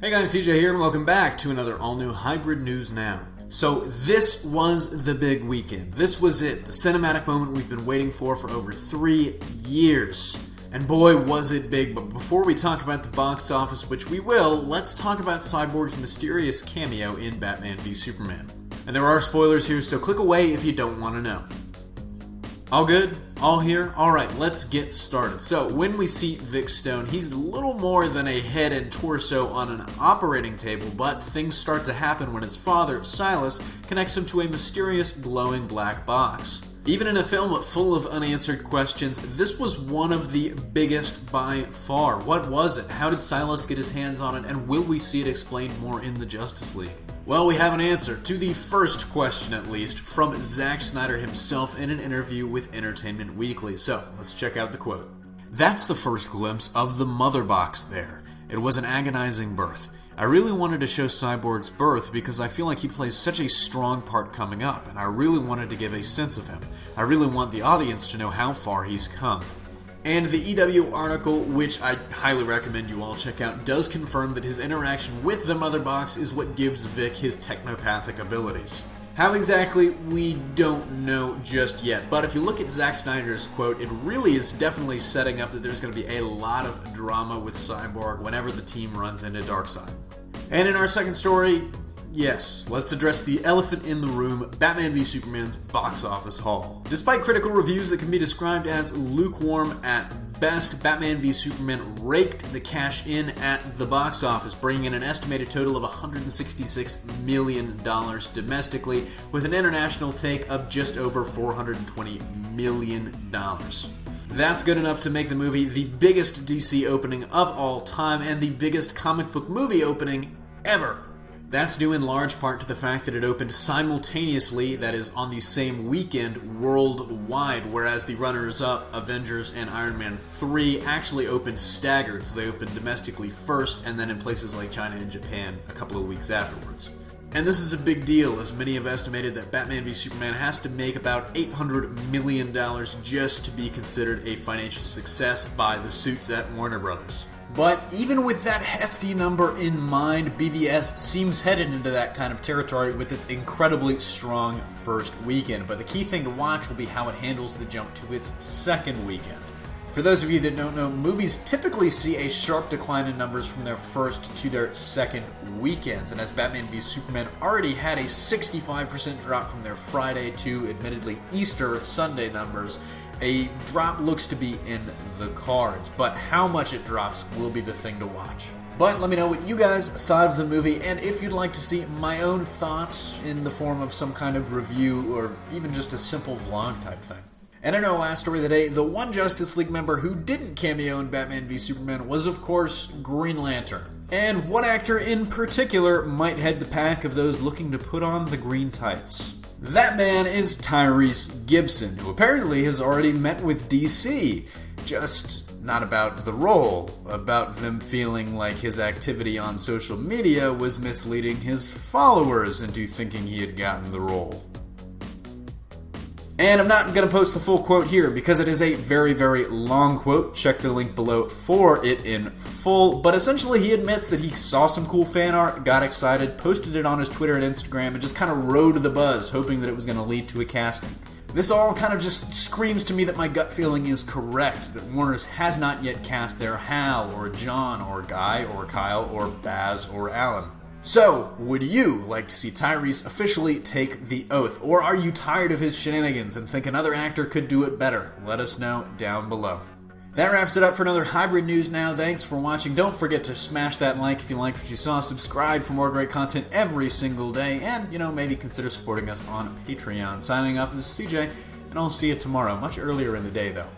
Hey guys, CJ here, and welcome back to another all-new Hybrid News Now. So this was the big weekend. This was it, the cinematic moment we've been waiting for over 3 years. And boy, was it big. But before we talk about the box office, which we will, let's talk about Cyborg's mysterious cameo in Batman v Superman. And there are spoilers here, so click away if you don't want to know. All good? All here? Alright, let's get started. So, when we see Vic Stone, he's little more than a head and torso on an operating table, but things start to happen when his father, Silas, connects him to a mysterious glowing black box. Even in a film full of unanswered questions, this was one of the biggest by far. What was it? How did Silas get his hands on it? And will we see it explained more in the Justice League? Well, we have an answer to the first question, at least, from Zack Snyder himself in an interview with Entertainment Weekly. So, let's check out the quote. "That's the first glimpse of the mother box there. It was an agonizing birth. I really wanted to show Cyborg's birth because I feel like he plays such a strong part coming up, and I really wanted to give a sense of him. I really want the audience to know how far he's come." And the EW article, which I highly recommend you all check out, does confirm that his interaction with the mother box is what gives Vic his technopathic abilities. How exactly, we don't know just yet, but if you look at Zack Snyder's quote, it really is definitely setting up that there's going to be a lot of drama with Cyborg whenever the team runs into Darkseid. And in our second story, yes, let's address the elephant in the room, Batman v Superman's box office haul. Despite critical reviews that can be described as lukewarm at best, Batman v Superman raked the cash in at the box office, bringing in an estimated total of $166 million domestically, with an international take of just over $420 million. That's good enough to make the movie the biggest DC opening of all time and the biggest comic book movie opening ever. That's due in large part to the fact that it opened simultaneously, that is, on the same weekend worldwide, whereas the runners-up, Avengers and Iron Man 3, actually opened staggered, so they opened domestically first, and then in places like China and Japan a couple of weeks afterwards. And this is a big deal, as many have estimated that Batman v Superman has to make about $800 million just to be considered a financial success by the suits at Warner Brothers. But even with that hefty number in mind, BVS seems headed into that kind of territory with its incredibly strong first weekend. But the key thing to watch will be how it handles the jump to its second weekend. For those of you that don't know, movies typically see a sharp decline in numbers from their first to their second weekends. And as Batman v Superman already had a 65% drop from their Friday to, admittedly, Easter Sunday numbers, a drop looks to be in the cards, but how much it drops will be the thing to watch. But let me know what you guys thought of the movie, and if you'd like to see my own thoughts in the form of some kind of review or even just a simple vlog type thing. And in our last story of the day, the one Justice League member who didn't cameo in Batman v Superman was, of course, Green Lantern. And one actor in particular might head the pack of those looking to put on the green tights. That man is Tyrese Gibson, who apparently has already met with DC. Just not about the role, about them feeling like his activity on social media was misleading his followers into thinking he had gotten the role. And I'm not going to post the full quote here because it is a very, very long quote. Check the link below for it in full. But essentially he admits that he saw some cool fan art, got excited, posted it on his Twitter and Instagram, and just kind of rode the buzz, hoping that it was going to lead to a casting. This all kind of just screams to me that my gut feeling is correct, that Warner's has not yet cast their Hal, or John, or Guy, or Kyle, or Baz, or Alan. So, would you like to see Tyrese officially take the oath? Or are you tired of his shenanigans and think another actor could do it better? Let us know down below. That wraps it up for another Hybrid News Now. Thanks for watching. Don't forget to smash that like if you liked what you saw. Subscribe for more great content every single day. And, maybe consider supporting us on Patreon. Signing off, this is CJ, and I'll see you tomorrow. Much earlier in the day, though.